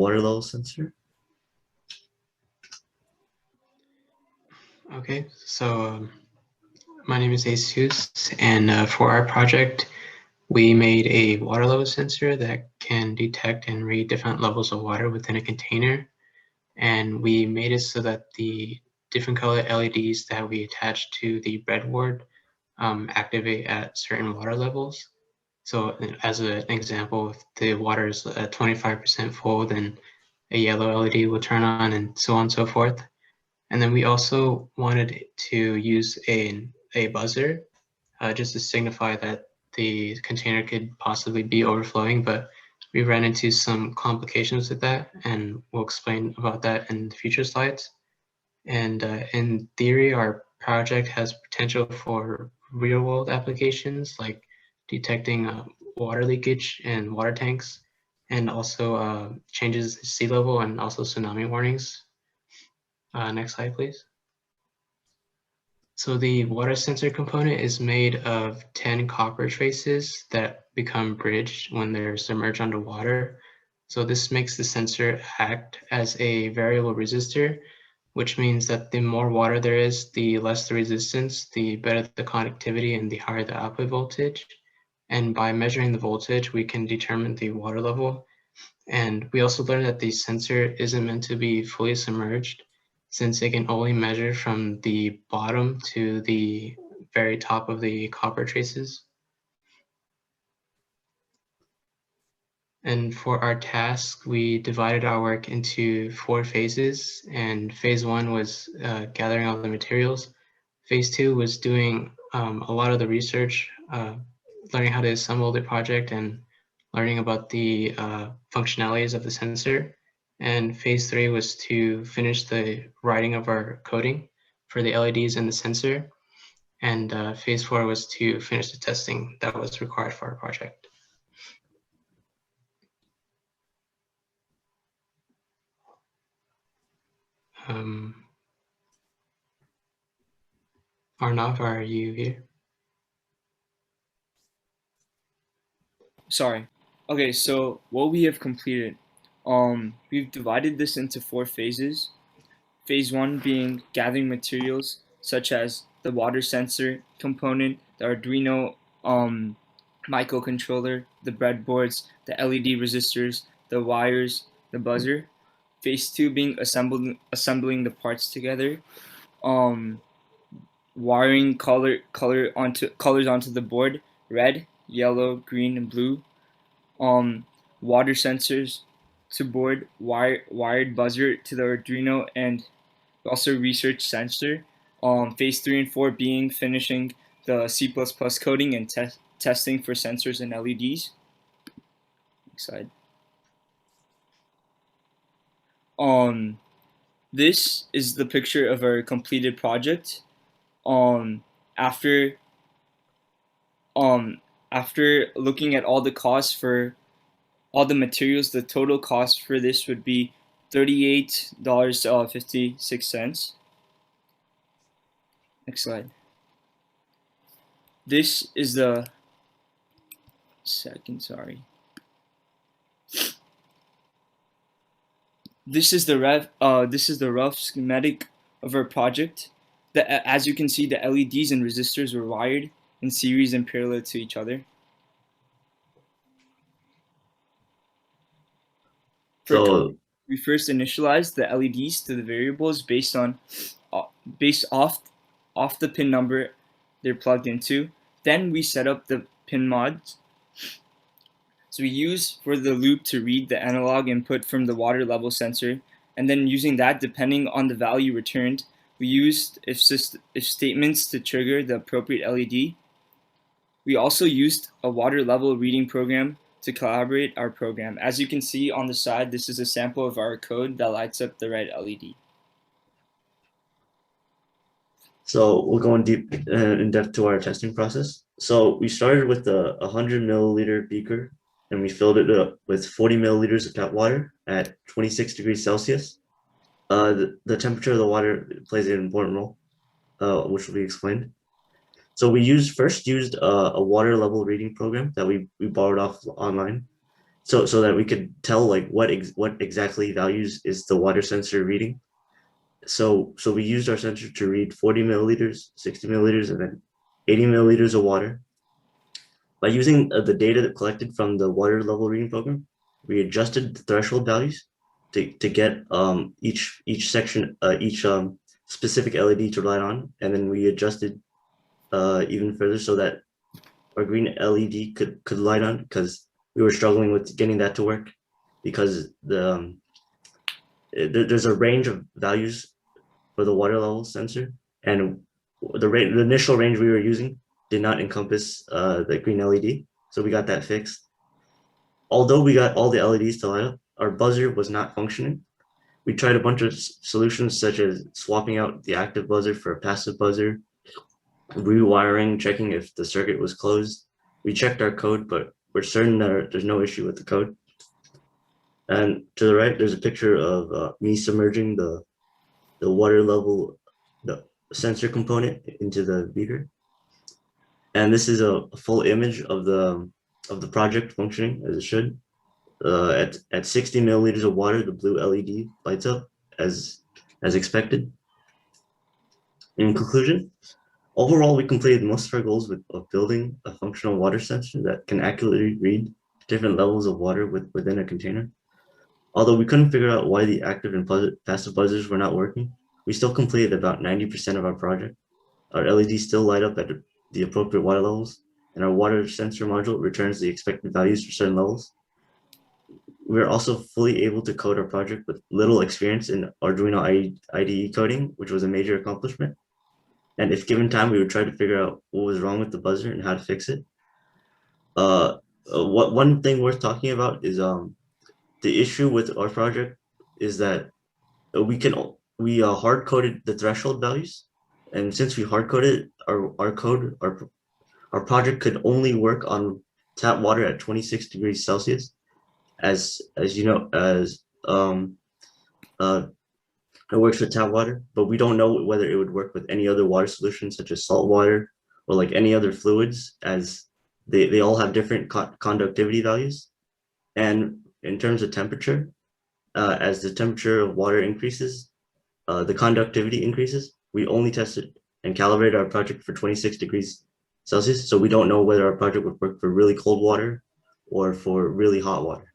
water level sensor? Okay, so my name is Jesus, and for our project, we made a water level sensor that can detect and read different levels of water within a container. And we made it so that the different color LEDs that we attach to the breadboard activate at certain water levels. So as an example, if the water is at 25% full, then a yellow LED will turn on and so on and so forth. And then we also wanted to use a buzzer just to signify that the container could possibly be overflowing, but we ran into some complications with that, and we'll explain about that in the future slides. And in theory, our project has potential for real world applications like detecting water leakage in water tanks, and also changes in sea level and also tsunami warnings. Next slide, please. So the water sensor component is made of 10 copper traces that become bridged when they're submerged underwater. So this makes the sensor act as a variable resistor, which means that the more water there is, the less the resistance, the better the conductivity, and the higher the output voltage. And by measuring the voltage, we can determine the water level. And we also learned that the sensor isn't meant to be fully submerged, since it can only measure from the bottom to the very top of the copper traces. And for our task, we divided our work into 4 phases. And phase 1 was gathering all the materials. Phase 2 was doing a lot of the research, learning how to assemble the project and learning about the functionalities of the sensor. And phase 3 was to finish the writing of our coding for the LEDs and the sensor. And phase 4 was to finish the testing that was required for our project. Arnav, are you here? Sorry. Okay, so what we have completed, we've divided this into 4 phases. Phase 1 being gathering materials such as the water sensor component, the Arduino microcontroller, the breadboards, the LED resistors, the wires, the buzzer. Phase 2 being assembling the parts together, wiring colors onto the board, red, yellow, green, and blue. Water sensors to board, wired buzzer to the Arduino, and also research sensor. Phase 3 and 4 being finishing the C++ coding and testing for sensors and LEDs. Next slide. This is the picture of our completed project. After looking at all the costs for all the materials, the total cost for this would be $38.56. Next slide. This is the This is the rough schematic of our project. As you can see, the LEDs and resistors were wired in series and parallel to each other. We first initialized the LEDs to the variables based off the pin number they're plugged into. Then we set up the pin mods. So we use for the loop to read the analog input from the water level sensor, and then using that, depending on the value returned, we used if statements to trigger the appropriate LED. We also used a water level reading program to collaborate our program. As you can see on the side, this is a sample of our code that lights up the red LED. So we'll go in depth to our testing process. So we started with a 100 milliliter beaker, and we filled it up with 40 milliliters of tap water at 26 degrees Celsius. The temperature of the water plays an important role, which will be explained. So we first used a water level reading program that we borrowed off online. so that we could tell like what exactly values is the water sensor reading. So we used our sensor to read 40 milliliters, 60 milliliters, and then 80 milliliters of water. By using the data that collected from the water level reading program, we adjusted the threshold values to get each section, each specific LED to light on, and then we adjusted even further so that our green LED could light on, because we were struggling with getting that to work, because there's a range of values for the water level sensor, and the initial range we were using did not encompass the green LED, so we got that fixed. Although we got all the LEDs to light up, our buzzer was not functioning. We tried a bunch of solutions, such as swapping out the active buzzer for a passive buzzer, rewiring, checking if the circuit was closed. We checked our code, but we're certain that there's no issue with the code. And to the right, there's a picture of me submerging the water level, the sensor component into the beaker. And this is a full image of the project functioning as it should. At 60 milliliters of water, the blue LED lights up as expected. In conclusion, overall, we completed most of our goals of building a functional water sensor that can accurately read different levels of water within a container. Although we couldn't figure out why the active and passive buzzers were not working, we still completed about 90% of our project. Our LEDs still light up at the appropriate water levels, and our water sensor module returns the expected values for certain levels. We're also fully able to code our project with little experience in Arduino IDE coding, which was a major accomplishment. And if given time, we would try to figure out what was wrong with the buzzer and how to fix it. One thing worth talking about is the issue with our project is that we hard coded the threshold values, and since we hard coded our code, our project could only work on tap water at 26 degrees Celsius, as you know, as it works for tap water, but we don't know whether it would work with any other water solutions such as salt water or like any other fluids, as they all have different conductivity values. And in terms of temperature, as the temperature of water increases, the conductivity increases. We only tested and calibrated our project for 26 degrees Celsius, so we don't know whether our project would work for really cold water or for really hot water.